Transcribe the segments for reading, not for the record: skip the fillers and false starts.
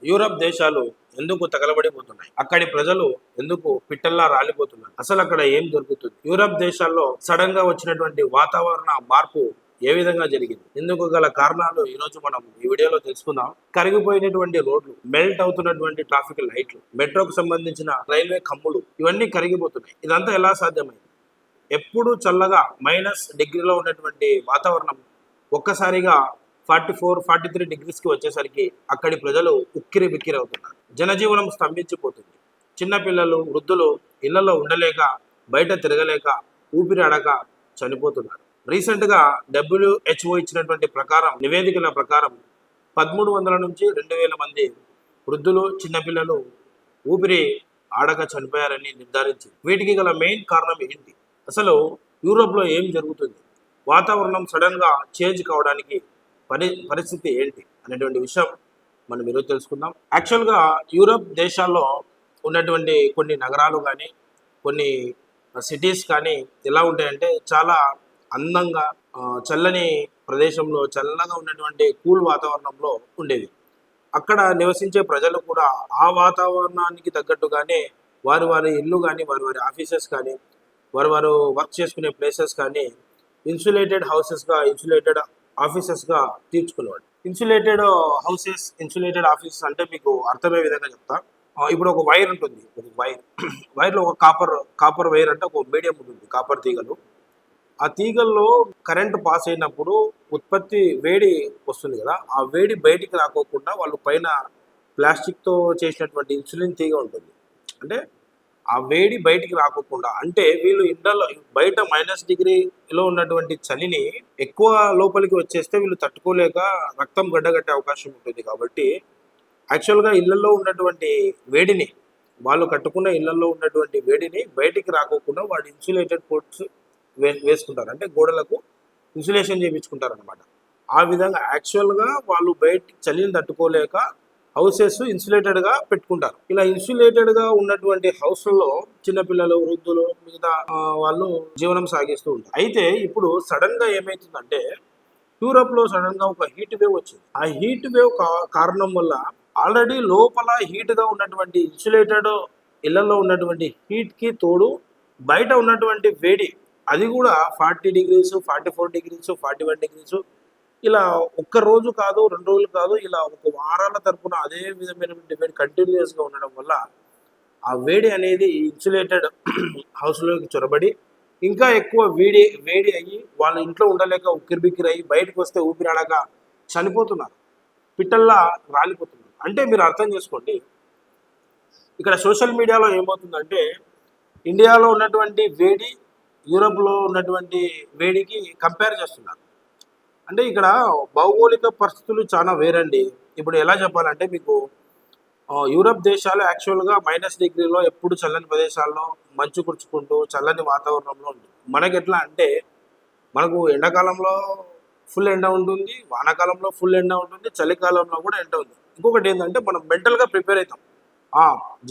Europe దేశాలు ఎందుకు తగలబడిపోతున్నాయి? అక్కడి ప్రజలు ఎందుకు పిట్టల్లా రాలిపోతున్నారు? అసలు అక్కడ ఏం జరుగుతుంది? యూరప్ దేశాల్లో సడన్ గా వచ్చినటువంటి వాతావరణ మార్పు ఏ విధంగా జరిగింది? ఇందుకు గల కారణాలు ఈ రోజు మనం ఈ వీడియోలో తెలుసుకుందాం. కరిగిపోయినటువంటి రోడ్లు, మెల్ట్ అవుతున్నటువంటి ట్రాఫిక్ లైట్లు, మెట్రోకు సంబంధించిన రైల్వే కమ్ములు ఇవన్నీ కరిగిపోతున్నాయి. ఇదంతా ఎలా సాధ్యమైంది? ఎప్పుడు చల్లగా -డిగ్రీలో ఉన్నటువంటి వాతావరణం ఒక్కసారిగా 44, 43 డిగ్రీస్కి వచ్చేసరికి అక్కడి ప్రజలు ఉక్కిరి బిక్కిరి అవుతున్నారు. జనజీవనం స్తంభించిపోతుంది. చిన్నపిల్లలు, వృద్ధులు ఇళ్లలో ఉండలేక, బయట తిరగలేక, ఊపిరి ఆడక చనిపోతున్నారు. రీసెంట్గా WHO ఇచ్చినటువంటి నివేదికల ప్రకారం 1300 నుంచి 2000 మంది వృద్ధులు, చిన్నపిల్లలు ఊపిరి ఆడక చనిపోయారని నిర్ధారించింది. వీటికి గల మెయిన్ కారణం ఏంటి? అసలు యూరోప్లో ఏం జరుగుతుంది? వాతావరణం సడన్గా చేంజ్ కావడానికి పరిస్థితి ఏంటి అనేటువంటి విషయం మనం ఈరోజు తెలుసుకుందాం. యాక్చువల్గా యూరోప్ దేశాల్లో ఉన్నటువంటి కొన్ని నగరాలు కానీ, కొన్ని సిటీస్ కానీ ఎలా ఉంటాయంటే చాలా అందంగా, చల్లని ప్రదేశంలో, చల్లగా ఉన్నటువంటి కూల్ వాతావరణంలో ఉండేవి. అక్కడ నివసించే ప్రజలు కూడా ఆ వాతావరణానికి తగ్గట్టుగానే వారి వారి ఇల్లు కానీ, వారి వారి ఆఫీసెస్ కానీ, వారు వర్క్ చేసుకునే ప్లేసెస్ కానీ ఇన్సులేటెడ్ హౌసెస్గా, ఇన్సులేటెడ్ ఆఫీసెస్గా తీర్చుకునేవాడు. ఇన్సులేటెడ్ హౌసెస్, ఇన్సులేటెడ్ ఆఫీసెస్ అంటే మీకు అర్థమయ్యే విధంగా చెప్తా. ఇప్పుడు ఒక వైర్ ఉంటుంది, ఒక వైర్లో ఒక కాపర్ వైర్ అంటే ఒక మీడియం ఉంటుంది, కాపర్ తీగలు. ఆ తీగల్లో కరెంట్ పాస్ అయినప్పుడు వేడి వస్తుంది కదా, ఆ వేడి బయటికి రాకోకుండా వాళ్ళు పైన ప్లాస్టిక్తో చేసినటువంటి ఇన్సులిన్ తీగ ఉంటుంది. అంటే ఆ వేడి బయటికి రాకోకుండా, అంటే వీళ్ళు ఇండలో బయట -డిగ్రీలో ఉన్నటువంటి చలిని ఎక్కువ లోపలికి వచ్చేస్తే వీళ్ళు తట్టుకోలేక రక్తం గడ్డగట్టే అవకాశం ఉంటుంది. కాబట్టి యాక్చువల్గా ఇళ్లలో ఉన్నటువంటి వేడిని, వాళ్ళు కట్టుకున్న ఇళ్లలో ఉన్నటువంటి వేడిని బయటికి రాకోకుండా వాడు ఇన్సులేటెడ్ కోట్స్ వేసుకుంటారు. అంటే గోడలకు ఇన్సులేషన్ చేయించుకుంటారు అనమాట. ఆ విధంగా యాక్చువల్గా వాళ్ళు చలిని తట్టుకోలేక హౌసెస్ ఇన్సులేటెడ్గా పెట్టుకుంటారు. ఇలా ఇన్సులేటెడ్గా ఉన్నటువంటి హౌస్లలో చిన్నపిల్లలు, వృద్ధులు, మిగతా వాళ్ళు జీవనం సాగిస్తూ ఉంటారు. అయితే ఇప్పుడు సడన్గా ఏమవుతుందంటే యూరోప్లో సడన్గా ఒక హీట్ వేవ్ వచ్చింది. ఆ హీట్ వేవ్ కారణం వల్ల ఆల్రెడీ లోపల హీట్గా ఉన్నటువంటి ఇన్సులేటెడ్ ఇళ్లలో ఉన్నటువంటి హీట్కి తోడు బయట ఉన్నటువంటి వేడి, అది కూడా 40 డిగ్రీస్, 44 డిగ్రీస్, 41 డిగ్రీస్, ఇలా ఒక్క రోజు కాదు, 2 రోజులు కాదు, ఇలా ఒక వారాల తరపున అదే విధమైనటువంటి వేడి కంటిన్యూస్గా ఉండడం వల్ల ఆ వేడి అనేది ఇన్సులేటెడ్ హౌస్లోకి చొరబడి ఇంకా ఎక్కువ వేడి అయ్యి వాళ్ళ ఇంట్లో ఉండలేక ఉక్కిరిబిక్కిరి అయ్యి బయటకు వస్తే ఊపిరాడక చనిపోతున్నారు, పిట్టల్లా రాలిపోతున్నారు. అంటే మీరు అర్థం చేసుకోండి, ఇక్కడ సోషల్ మీడియాలో ఏమవుతుందంటే ఇండియాలో ఉన్నటువంటి వేడి యూరోప్లో ఉన్నటువంటి వేడికి కంపేర్ చేస్తున్నారు. అంటే ఇక్కడ భౌగోళిక పరిస్థితులు చాలా వేరండి. ఇప్పుడు ఎలా చెప్పాలంటే మీకు, యూరప్ దేశాలు యాక్చువల్గా -డిగ్రీలో ఎప్పుడు చల్లని ప్రదేశాల్లో మంచు కురుచుకుంటూ చల్లని వాతావరణంలో ఉంటుంది. మనకి ఎట్లా అంటే మనకు ఎండాకాలంలో ఫుల్ ఎండ ఉంటుంది, వానాకాలంలో ఫుల్ ఎండ ఉంటుంది, చలికాలంలో కూడా ఎండ ఉంది. ఇంకొకటి ఏంటంటే మనం మెంటల్గా ప్రిపేర్ అవుతాం.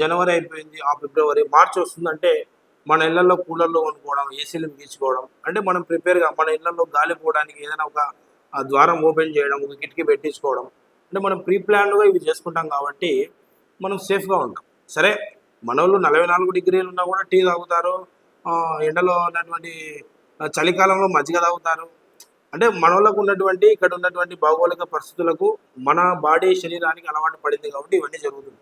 జనవరి అయిపోయింది, ఫిబ్రవరి, మార్చి వస్తుందంటే మన ఇళ్లలో కూలర్లు కొనుక్కోవడం, ఏసీలు బిగించుకోవడం, అంటే మనం ప్రిపేర్గా మన ఇళ్లలో గాలి పోవడానికి ఏదైనా ఒక ద్వారం ఓపెన్ చేయడం, ఒక కిటికీ పెట్టించుకోవడం, అంటే మనం ప్రీ ప్లాన్డ్గా ఇవి చేసుకుంటాం కాబట్టి మనం సేఫ్గా ఉంటాం. సరే, మనోళ్ళు 44 డిగ్రీలు ఉన్నా కూడా టీ తాగుతారు, ఎండలో ఉన్నటువంటి చలికాలంలో మజ్జిగ తాగుతారు. అంటే మనోళ్ళకు ఉన్నటువంటి ఇక్కడ ఉన్నటువంటి భౌగోళిక పరిస్థితులకు మన బాడీ శరీరానికి అలవాటు పడింది కాబట్టి ఇవన్నీ జరుగుతుంది.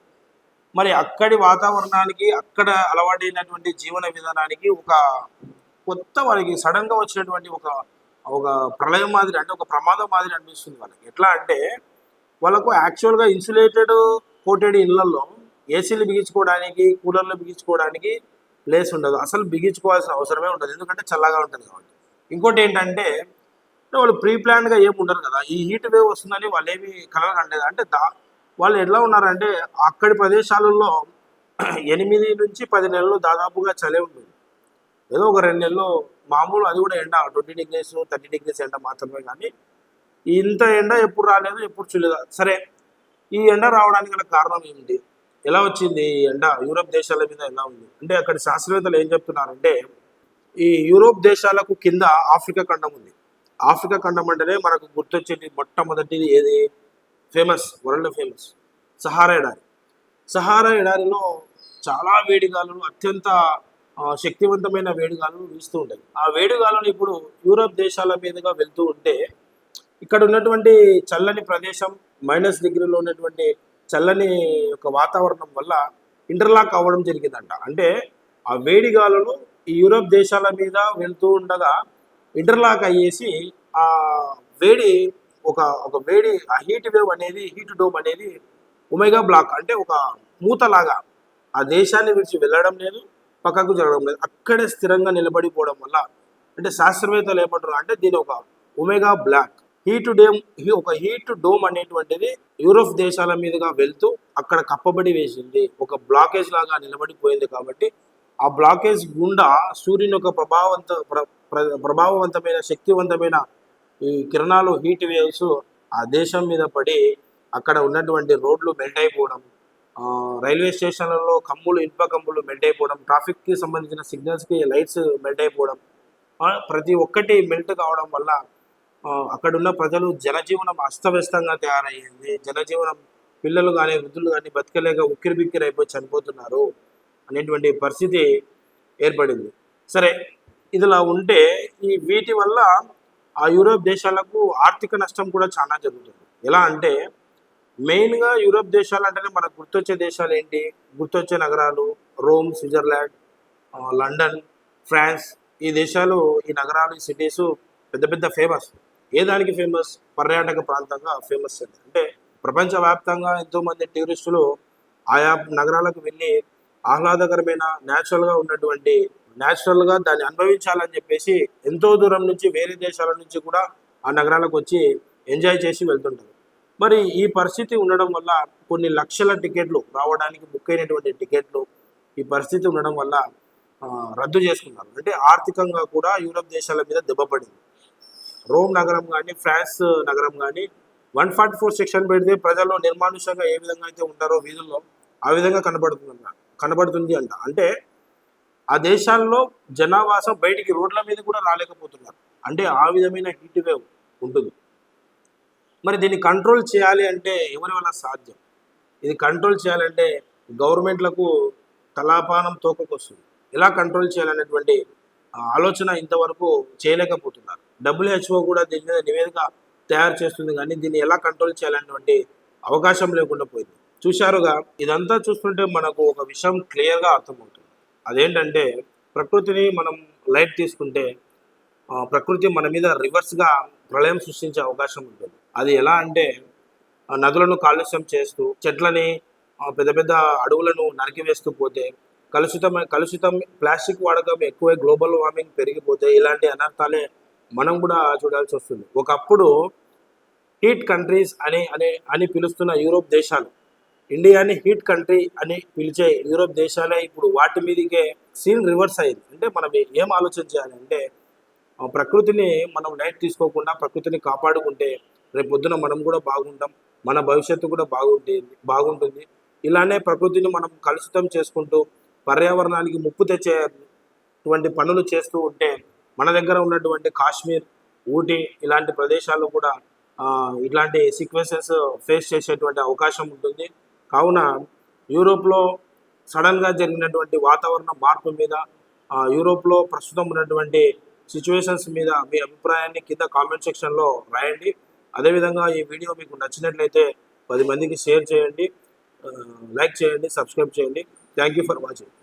మరి అక్కడి వాతావరణానికి, అక్కడ అలవాటైనటువంటి జీవన విధానానికి ఒక కొత్త వాళ్ళకి సడన్గా వచ్చినటువంటి ఒక ఒక ప్రళయం మాదిరి, అంటే ఒక ప్రమాదం మాదిరి అనిపిస్తుంది వాళ్ళకి. ఎట్లా అంటే వాళ్ళకు యాక్చువల్గా ఇన్సులేటెడ్ కోటెడ్ ఇళ్లలో ఏసీలు బిగించుకోవడానికి, కూలర్లు బిగించుకోవడానికి ప్లేస్ ఉండదు. అసలు బిగించుకోవాల్సిన అవసరమే ఉండదు, ఎందుకంటే చల్లగా ఉంటుంది కాబట్టి. ఇంకోటి ఏంటంటే వాళ్ళు ప్రీ ప్లాన్డ్గా ఏమి ఉండరు కదా, ఈ హీట్ వేవ్ వస్తుందని వాళ్ళు ఏమి కలగలేదు. అంటే వాళ్ళు ఎట్లా ఉన్నారంటే అక్కడి ప్రదేశాలలో 8 నుంచి 10 నెలలు దాదాపుగా చలి ఉంటుంది. ఏదో ఒక 2 నెలలు మామూలు, అది కూడా ఎండ 20 డిగ్రీస్ 30 డిగ్రీస్ ఎండ మాత్రమే. కానీ ఇంత ఎండ ఎప్పుడు రాలేదు, ఎప్పుడు చూడలేదు. సరే, ఈ ఎండ రావడానికి గల కారణం ఏమిటి? ఎలా వచ్చింది ఈ ఎండ యూరోప్ దేశాల మీద ఎలా ఉంది అంటే అక్కడ శాస్త్రవేత్తలు ఏం చెప్తున్నారంటే ఈ యూరోప్ దేశాలకు కింద ఆఫ్రికా ఖండం ఉంది. ఆఫ్రికా ఖండం అంటేనే మనకు గుర్తొచ్చేది మొట్టమొదటిది ఏది? వరల్డ్ ఫేమస్ సహారా ఎడారి. సహారా ఎడారిలో చాలా వేడిగాలులు, అత్యంత శక్తివంతమైన వేడిగాలులు వీస్తూ ఉంటాయి. ఆ వేడిగాలులు ఇప్పుడు యూరప్ దేశాల మీదుగా వెళ్తూ ఉంటే ఇక్కడ ఉన్నటువంటి చల్లని ప్రదేశం, -డిగ్రీలో ఉన్నటువంటి చల్లని యొక్క వాతావరణం వల్ల ఇంటర్లాక్ అవ్వడం జరిగిందంట. అంటే ఆ వేడి గాలులు ఈ యూరప్ దేశాల మీద వెళ్తూ ఉండగా ఇంటర్లాక్ అయ్యేసి ఆ వేడి ఒక ఒక వేడి ఆ హీట్ డోమ్ అనేది ఒమేగా బ్లాక్ అంటే ఒక మూతలాగా ఆ దేశాన్ని విడిచి వెళ్ళడం లేదు, పక్కకు జరగడం లేదు. అక్కడే స్థిరంగా నిలబడిపోవడం వల్ల అంటే శాస్త్రవేత్తలు ఏమంటారు అంటే దీని ఒక ఒమేగా బ్లాక్ హీట్ డోమ్ అనేటువంటిది యూరోప్ దేశాల మీదుగా వెళ్తూ అక్కడ కప్పబడి వేసింది, ఒక బ్లాకేజ్ లాగా నిలబడిపోయింది. కాబట్టి ఆ బ్లాకేజ్ గుండా సూర్యుని యొక్క ప్రభావవంతమైన శక్తివంతమైన ఈ కిరణాలు, హీట్ వేవ్స్ ఆ దేశం మీద పడి అక్కడ ఉన్నటువంటి రోడ్లు మెల్ట్ అయిపోవడం, రైల్వే స్టేషన్లలో ఇనుప కమ్ములు మెల్ట్ అయిపోవడం, ట్రాఫిక్కి సంబంధించిన సిగ్నల్స్కి లైట్స్ మెల్ట్ అయిపోవడం, ప్రతి ఒక్కటి మెల్ట్ కావడం వల్ల అక్కడున్న ప్రజలు జనజీవనం అస్తవ్యస్తంగా తయారయ్యింది. జనజీవనం, పిల్లలు కానీ వృద్ధులు కానీ బతకలేక ఉక్కిరిబిక్కిరి అయిపోయి చనిపోతున్నారు అనేటువంటి పరిస్థితి ఏర్పడింది. సరే, ఇదిలా ఉంటే వీటి వల్ల ఆ యూరోప్ దేశాలకు ఆర్థిక నష్టం కూడా చాలా జరుగుతుంది. ఎలా అంటే మెయిన్గా యూరోప్ దేశాలు అంటేనే మనకు గుర్తొచ్చే దేశాలు ఏంటి? గుర్తొచ్చే నగరాలు రోమ్, స్విట్జర్లాండ్, లండన్, ఫ్రాన్స్. ఈ దేశాలు, ఈ నగరాలు, ఈ సిటీస్ పెద్ద పెద్ద ఫేమస్. ఏ దానికి ఫేమస్? పర్యాటక ప్రాంతంగా ఫేమస్. అంటే ప్రపంచవ్యాప్తంగా ఎంతోమంది టూరిస్టులు ఆయా నగరాలకు వెళ్ళి ఆహ్లాదకరమైన న్యాచురల్గా దాన్ని అనుభవించాలని చెప్పేసి ఎంతో దూరం నుంచి, వేరే దేశాల నుంచి కూడా ఆ నగరాలకు వచ్చి ఎంజాయ్ చేసి వెళ్తుంటారు. మరి ఈ పరిస్థితి ఉండడం వల్ల కొన్ని లక్షల టికెట్లు రావడానికి బుక్ అయినటువంటి టికెట్లు ఈ పరిస్థితి ఉండడం వల్ల రద్దు చేసుకున్నారు. అంటే ఆర్థికంగా కూడా యూరప్ దేశాల మీద దెబ్బపడింది. రోమ్ నగరం కానీ, ఫ్రాన్స్ నగరం కానీ 144 సెక్షన్ పెడితే ప్రజలు నిర్మానుష్యంగా ఏ విధంగా అయితే ఉంటారో వీధుల్లో ఆ విధంగా కనబడుతుంది అంట. అంటే ఆ దేశాల్లో జనావాసం బయటికి రోడ్ల మీద కూడా రాలేకపోతున్నారు. అంటే ఆ విధమైన హీట్ వేవ్ ఉంటుంది. మరి దీన్ని కంట్రోల్ చేయాలి అంటే ఎవరి వల్ల సాధ్యం? ఇది కంట్రోల్ చేయాలంటే గవర్నమెంట్లకు తలాపానం తోకకొస్తుంది. ఎలా కంట్రోల్ చేయాలనేటువంటి ఆలోచన ఇంతవరకు చేయలేకపోతున్నారు. WHO కూడా దీని మీద నివేదిక తయారు చేస్తుంది, కానీ దీన్ని ఎలా కంట్రోల్ చేయాలనేటువంటి అవకాశం లేకుండా పోయింది. చూశారుగా, ఇదంతా చూస్తుంటే మనకు ఒక విషయం క్లియర్గా అర్థమవుతుంది. అదేంటంటే ప్రకృతిని మనం లైట్ తీసుకుంటే ప్రకృతి మన మీద రివర్స్గా ప్రళయం సృష్టించే అవకాశం ఉంటుంది. అది ఎలా అంటే నదులను కాలుష్యం చేస్తూ, చెట్లని పెద్ద పెద్ద అడవులను నరికివేస్తూ పోతే, కలుషితం ప్లాస్టిక్ వాడకం ఎక్కువై గ్లోబల్ వార్మింగ్ పెరిగిపోతే ఇలాంటి అనర్థాలే మనం కూడా చూడాల్సి వస్తుంది. ఒకప్పుడు హీట్ కంట్రీస్ అని పిలుస్తున్న యూరోప్ దేశాలు, ఇండియాని హీట్ కంట్రీ అని పిలిచే యూరోప్ దేశాలే ఇప్పుడు వాటి మీదకే సీన్ రివర్స్ అయింది. అంటే మనం ఏం ఆలోచన చేయాలి అంటే ప్రకృతిని మనం లైట్ తీసుకోకుండా ప్రకృతిని కాపాడుకుంటే రేపు పొద్దున మనం కూడా బాగుంటాం, మన భవిష్యత్తు కూడా బాగుంటుంది. ఇలానే ప్రకృతిని మనం కలుషితం చేసుకుంటూ పర్యావరణానికి ముప్పు తెచ్చేటువంటి పనులు చేస్తూ ఉంటే మన దగ్గర ఉన్నటువంటి కాశ్మీర్, ఊటీ ఇలాంటి ప్రదేశాలు కూడా ఇట్లాంటి సీక్వెన్సెస్ ఫేస్ చేసేటువంటి అవకాశం ఉంటుంది. కావున యూరోప్లో సడన్గా జరిగినటువంటి వాతావరణ మార్పు మీద, యూరోప్లో ప్రస్తుతం ఉన్నటువంటి సిచ్యువేషన్స్ మీద మీ అభిప్రాయాన్ని కింద కామెంట్ సెక్షన్లో రాయండి. అదేవిధంగా ఈ వీడియో మీకు నచ్చినట్లయితే 10 మందికి షేర్ చేయండి, లైక్ చేయండి, సబ్స్క్రైబ్ చేయండి. Thank you for watching.